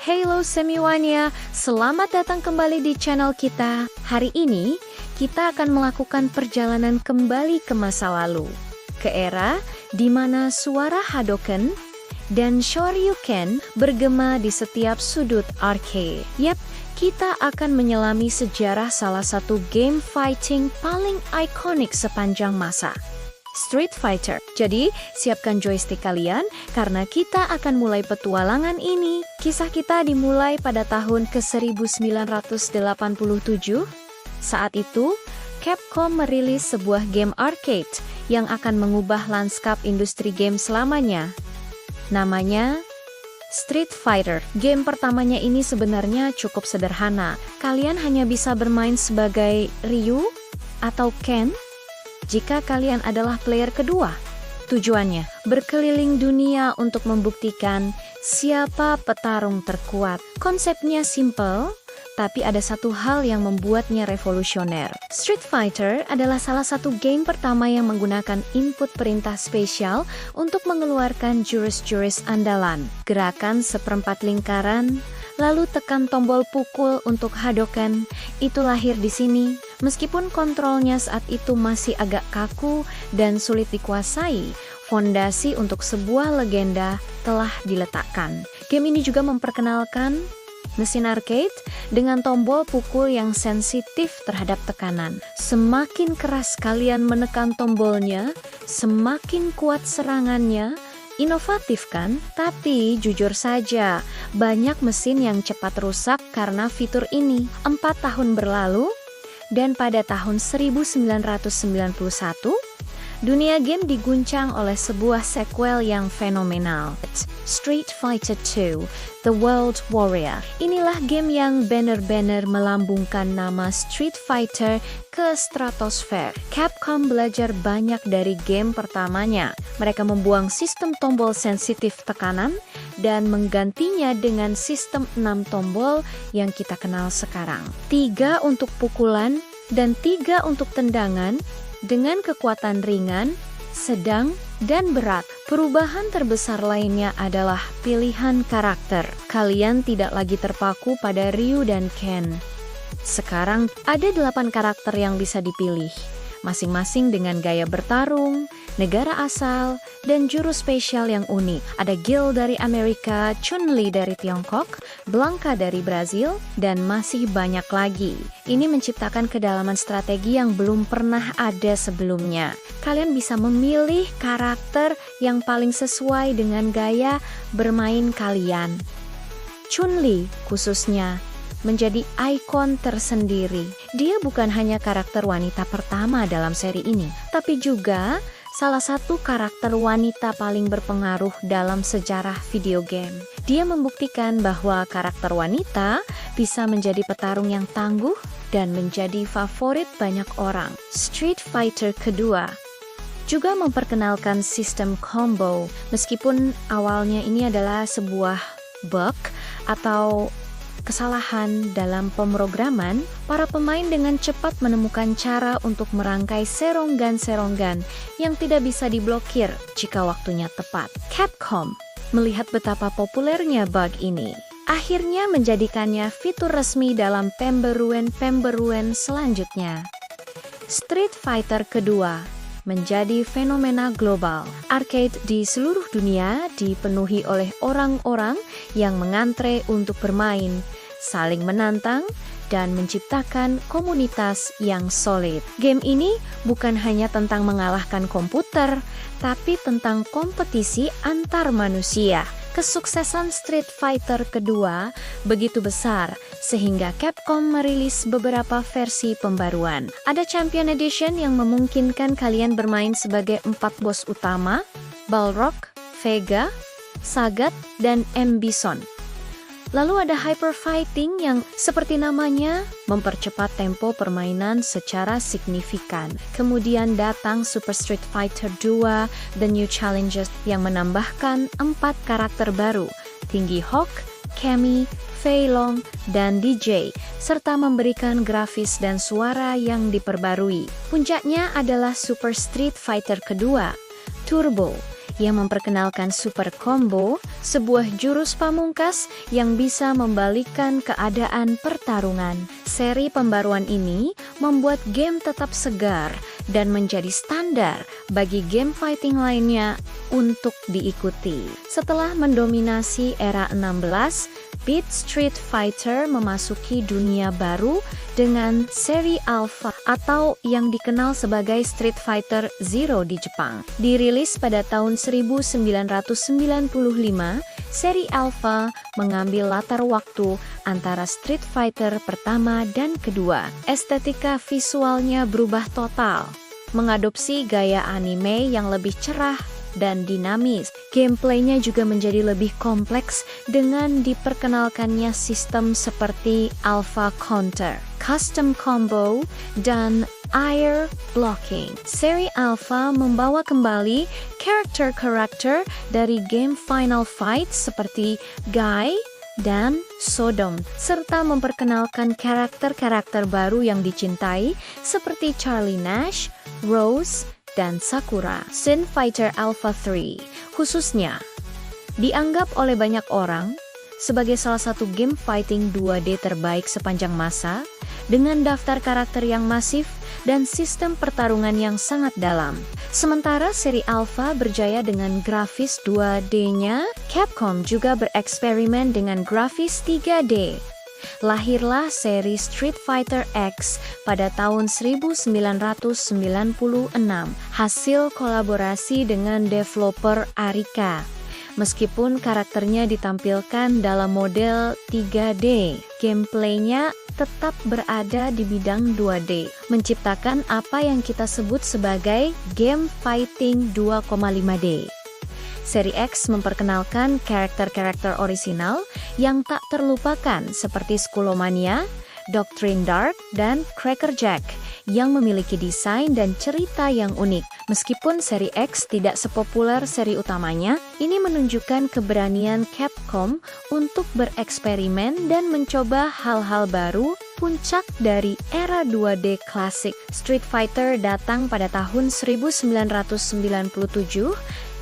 Halo semuanya, selamat datang kembali di channel kita. Hari ini, kita akan melakukan perjalanan kembali ke masa lalu. Ke era di mana suara Hadoken dan Shoryuken bergema di setiap sudut arcade. Yap, kita akan menyelami sejarah salah satu game fighting paling ikonik sepanjang masa. Street Fighter. Jadi, siapkan joystick kalian karena kita akan mulai petualangan ini. Kisah kita dimulai pada tahun ke-1987. Saat itu, Capcom merilis sebuah game arcade yang akan mengubah lanskap industri game selamanya. Namanya Street Fighter. Game pertamanya ini sebenarnya cukup sederhana. Kalian hanya bisa bermain sebagai Ryu atau Ken jika kalian adalah player kedua. Tujuannya, berkeliling dunia untuk membuktikan siapa petarung terkuat. Konsepnya simple, tapi ada satu hal yang membuatnya revolusioner. Street Fighter adalah salah satu game pertama yang menggunakan input perintah spesial untuk mengeluarkan jurus-jurus andalan. Gerakan seperempat lingkaran, lalu tekan tombol pukul untuk Hadoken, itu lahir di sini. Meskipun kontrolnya saat itu masih agak kaku dan sulit dikuasai, fondasi untuk sebuah legenda telah diletakkan. Game ini juga memperkenalkan mesin arcade dengan tombol pukul yang sensitif terhadap tekanan. Semakin keras kalian menekan tombolnya, semakin kuat serangannya. Inovatif kan? Tapi jujur saja, banyak mesin yang cepat rusak karena fitur ini. 4 tahun berlalu, dan pada tahun 1991, dunia game diguncang oleh sebuah sequel yang fenomenal. Street Fighter II, The World Warrior. Inilah game yang benar-benar melambungkan nama Street Fighter ke stratosfer. Capcom belajar banyak dari game pertamanya. Mereka membuang sistem tombol sensitif tekanan dan menggantinya dengan sistem 6 tombol yang kita kenal sekarang. 3 untuk pukulan dan 3 untuk tendangan dengan kekuatan ringan, sedang, dan berat. Perubahan terbesar lainnya adalah pilihan karakter. Kalian tidak lagi terpaku pada Ryu dan Ken. Sekarang ada 8 karakter yang bisa dipilih, masing-masing dengan gaya bertarung, negara asal, dan jurus spesial yang unik. Ada Gil dari Amerika, Chun-Li dari Tiongkok, Blanka dari Brazil, dan masih banyak lagi. Ini menciptakan kedalaman strategi yang belum pernah ada sebelumnya. Kalian bisa memilih karakter yang paling sesuai dengan gaya bermain kalian. Chun-Li khususnya menjadi ikon tersendiri. Dia bukan hanya karakter wanita pertama dalam seri ini, tapi juga salah satu karakter wanita paling berpengaruh dalam sejarah video game. Dia membuktikan bahwa karakter wanita bisa menjadi petarung yang tangguh dan menjadi favorit banyak orang. Street Fighter kedua juga memperkenalkan sistem combo. Meskipun awalnya ini adalah sebuah bug atau kesalahan dalam pemrograman, para pemain dengan cepat menemukan cara untuk merangkai seronggan-seronggan yang tidak bisa diblokir jika waktunya tepat. Capcom melihat betapa populernya bug ini, akhirnya menjadikannya fitur resmi dalam pembaruan selanjutnya. Street Fighter kedua menjadi fenomena global. Arcade di seluruh dunia dipenuhi oleh orang-orang yang mengantre untuk bermain, saling menantang, dan menciptakan komunitas yang solid. Game ini bukan hanya tentang mengalahkan komputer, tapi tentang kompetisi antar manusia. Kesuksesan Street Fighter kedua begitu besar, sehingga Capcom merilis beberapa versi pembaruan. Ada Champion Edition yang memungkinkan kalian bermain sebagai 4 bos utama, Balrog, Vega, Sagat, dan M. Bison. Lalu ada Hyper Fighting yang seperti namanya mempercepat tempo permainan secara signifikan. Kemudian datang Super Street Fighter 2, The New Challenges yang menambahkan 4 karakter baru, Tinggi Hawk, Cammy, Fei Long, dan DJ, serta memberikan grafis dan suara yang diperbarui. Puncaknya adalah Super Street Fighter kedua, Turbo, yang memperkenalkan Super Combo, sebuah jurus pamungkas yang bisa membalikkan keadaan pertarungan. Seri pembaruan ini membuat game tetap segar dan menjadi standar bagi game fighting lainnya untuk diikuti. Setelah mendominasi era 16-bit, Street Fighter memasuki dunia baru dengan seri Alpha atau yang dikenal sebagai Street Fighter Zero di Jepang. Dirilis pada tahun 1995, seri Alpha mengambil latar waktu antara Street Fighter pertama dan kedua. Estetika visualnya berubah total, mengadopsi gaya anime yang lebih cerah dan dinamis. Gameplaynya juga menjadi lebih kompleks dengan diperkenalkannya sistem seperti Alpha Counter, Custom Combo, dan Air Blocking. Seri Alpha membawa kembali karakter-karakter dari game Final Fight seperti Guy dan Sodom, serta memperkenalkan karakter-karakter baru yang dicintai seperti Charlie Nash, Rose, dan Sakura. Street Fighter Alpha 3 khususnya dianggap oleh banyak orang sebagai salah satu game fighting 2D terbaik sepanjang masa, dengan daftar karakter yang masif dan sistem pertarungan yang sangat dalam. Sementara seri Alpha berjaya dengan grafis 2D-nya, Capcom juga bereksperimen dengan grafis 3D. Lahirlah seri Street Fighter X pada tahun 1996, hasil kolaborasi dengan developer Arika. Meskipun karakternya ditampilkan dalam model 3D, gameplaynya tetap berada di bidang 2D, menciptakan apa yang kita sebut sebagai game fighting 2,5D. Seri X memperkenalkan karakter-karakter orisinal yang tak terlupakan seperti Skullomania, Doctrine Dark, dan Crackerjack yang memiliki desain dan cerita yang unik. Meskipun seri X tidak sepopuler seri utamanya, ini menunjukkan keberanian Capcom untuk bereksperimen dan mencoba hal-hal baru. Puncak dari era 2D klasik Street Fighter datang pada tahun 1997.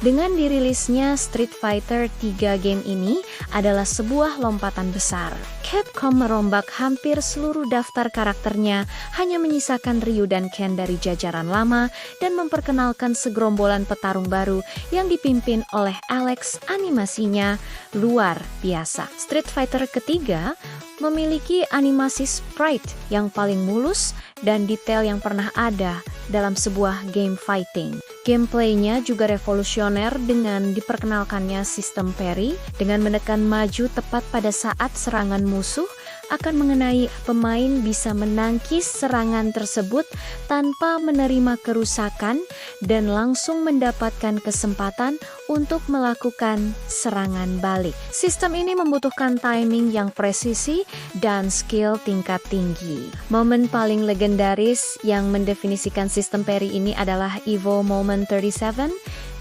Dengan dirilisnya Street Fighter 3, game ini adalah sebuah lompatan besar. Capcom merombak hampir seluruh daftar karakternya, hanya menyisakan Ryu dan Ken dari jajaran lama, dan memperkenalkan segerombolan petarung baru yang dipimpin oleh Alex. Animasinya luar biasa. Street Fighter ketiga memiliki animasi sprite yang paling mulus dan detail yang pernah ada dalam sebuah game fighting. Gameplaynya juga revolusioner dengan diperkenalkannya sistem parry, dengan menekan maju tepat pada saat serangan musuh akan mengenai pemain bisa menangkis serangan tersebut tanpa menerima kerusakan dan langsung mendapatkan kesempatan untuk melakukan serangan balik. Sistem ini membutuhkan timing yang presisi dan skill tingkat tinggi. Momen paling legendaris yang mendefinisikan sistem parry ini adalah Evo Moment 37,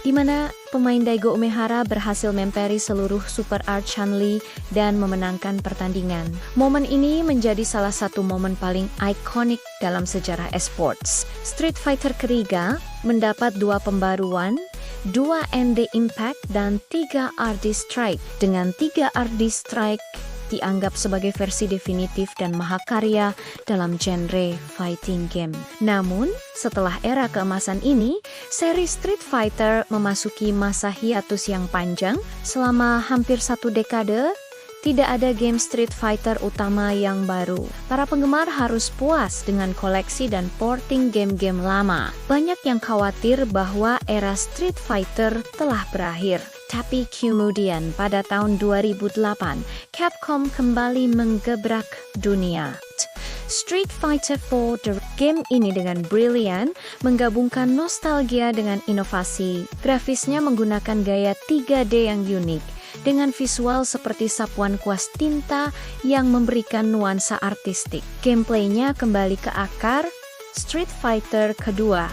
di mana pemain Daigo Umehara berhasil memparry seluruh Super Art Chun-Li dan memenangkan pertandingan. Momen ini menjadi salah satu momen paling ikonik dalam sejarah esports. Street Fighter ketiga mendapat 2 pembaruan, 2 ND Impact, dan 3 RD Strike. Dengan 3 RD Strike dianggap sebagai versi definitif dan mahakarya dalam genre fighting game. Namun, setelah era keemasan ini, seri Street Fighter memasuki masa hiatus yang panjang. Selama hampir 1 dekade, tidak ada game Street Fighter utama yang baru. Para penggemar harus puas dengan koleksi dan porting game-game lama. Banyak yang khawatir bahwa era Street Fighter telah berakhir. Tapi kemudian pada tahun 2008, Capcom kembali menggebrak dunia. Street Fighter 4, game ini dengan brilian menggabungkan nostalgia dengan inovasi. Grafisnya menggunakan gaya 3D yang unik, dengan visual seperti sapuan kuas tinta yang memberikan nuansa artistik. Gameplaynya kembali ke akar Street Fighter kedua,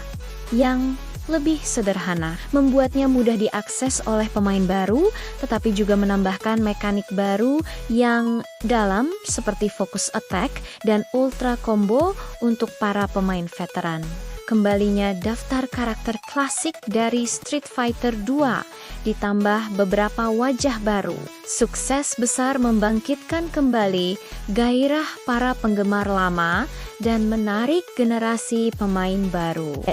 yang lebih sederhana, membuatnya mudah diakses oleh pemain baru, tetapi juga menambahkan mekanik baru yang dalam seperti focus attack dan ultra combo untuk para pemain veteran. kembalinya daftar karakter klasik dari Street Fighter 2, ditambah beberapa wajah baru. Sukses besar membangkitkan kembali gairah para penggemar lama dan menarik generasi pemain baru.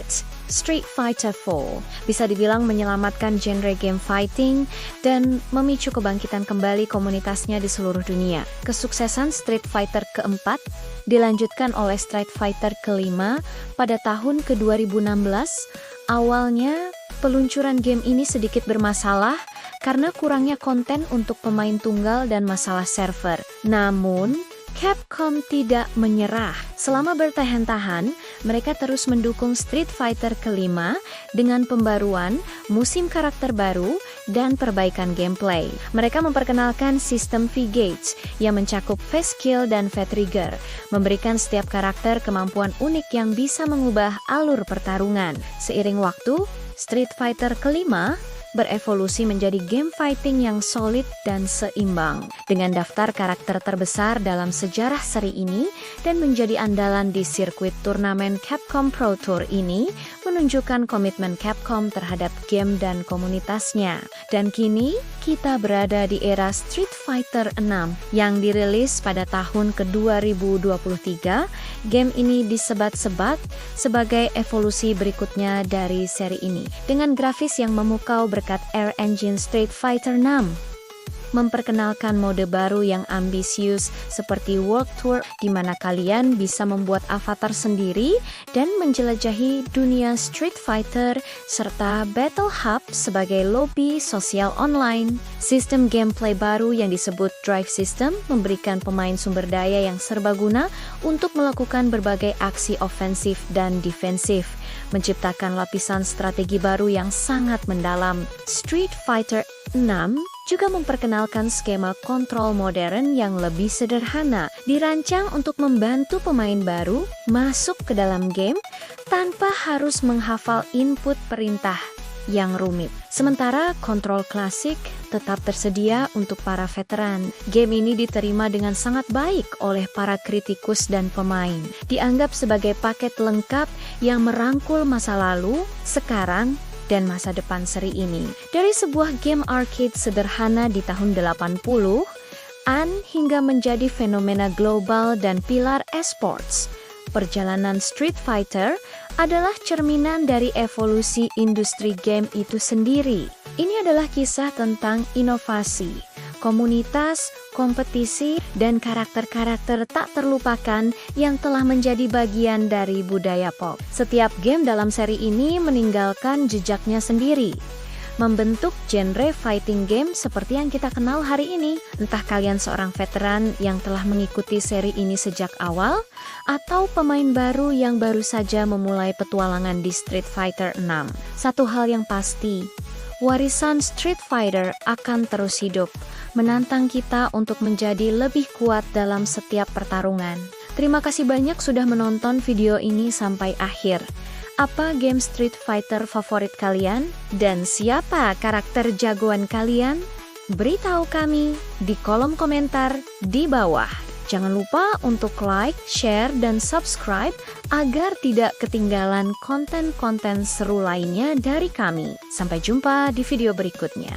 Street Fighter 4 bisa dibilang menyelamatkan genre game fighting dan memicu kebangkitan kembali komunitasnya di seluruh dunia. Kesuksesan Street Fighter keempat dilanjutkan oleh Street Fighter kelima pada tahun ke-2016. Awalnya, peluncuran game ini sedikit bermasalah karena kurangnya konten untuk pemain tunggal dan masalah server. Namun, Capcom tidak menyerah. Selama bertahan-tahan, mereka terus mendukung Street Fighter kelima dengan pembaruan, musim karakter baru, dan perbaikan gameplay. Mereka memperkenalkan sistem V-Gauge yang mencakup Phase Kill dan V-Trigger, memberikan setiap karakter kemampuan unik yang bisa mengubah alur pertarungan. Seiring waktu, Street Fighter kelima berevolusi menjadi game fighting yang solid dan seimbang, dengan daftar karakter terbesar dalam sejarah seri ini dan menjadi andalan di sirkuit turnamen Capcom Pro Tour ini, menunjukkan komitmen Capcom terhadap game dan komunitasnya. Dan kini, kita berada di era Street Fighter 6 yang dirilis pada tahun ke-2023. Game ini disebat-sebat sebagai evolusi berikutnya dari seri ini, dengan grafis yang memukau berkat Air Engine. Street Fighter 6 memperkenalkan mode baru yang ambisius seperti World Tour, di mana kalian bisa membuat avatar sendiri dan menjelajahi dunia Street Fighter, serta Battle Hub sebagai lobby sosial online. Sistem gameplay baru yang disebut Drive System memberikan pemain sumber daya yang serbaguna untuk melakukan berbagai aksi ofensif dan defensif, menciptakan lapisan strategi baru yang sangat mendalam. Street Fighter 6 juga memperkenalkan skema kontrol modern yang lebih sederhana, dirancang untuk membantu pemain baru masuk ke dalam game tanpa harus menghafal input perintah yang rumit. Sementara kontrol klasik tetap tersedia untuk para veteran. Game ini diterima dengan sangat baik oleh para kritikus dan pemain. Dianggap sebagai paket lengkap yang merangkul masa lalu, sekarang, dan masa depan seri ini. Dari sebuah game arcade sederhana di tahun 80-an hingga menjadi fenomena global dan pilar esports, perjalanan Street Fighter adalah cerminan dari evolusi industri game itu sendiri. Ini adalah kisah tentang inovasi, komunitas, kompetisi, dan karakter-karakter tak terlupakan yang telah menjadi bagian dari budaya pop. Setiap game dalam seri ini meninggalkan jejaknya sendiri, membentuk genre fighting game seperti yang kita kenal hari ini. Entah kalian seorang veteran yang telah mengikuti seri ini sejak awal, atau pemain baru yang baru saja memulai petualangan di Street Fighter 6. Satu hal yang pasti, warisan Street Fighter akan terus hidup, menantang kita untuk menjadi lebih kuat dalam setiap pertarungan. Terima kasih banyak sudah menonton video ini sampai akhir. Apa game Street Fighter favorit kalian? Dan siapa karakter jagoan kalian? Beritahu kami di kolom komentar di bawah. Jangan lupa untuk like, share, dan subscribe agar tidak ketinggalan konten-konten seru lainnya dari kami. Sampai jumpa di video berikutnya.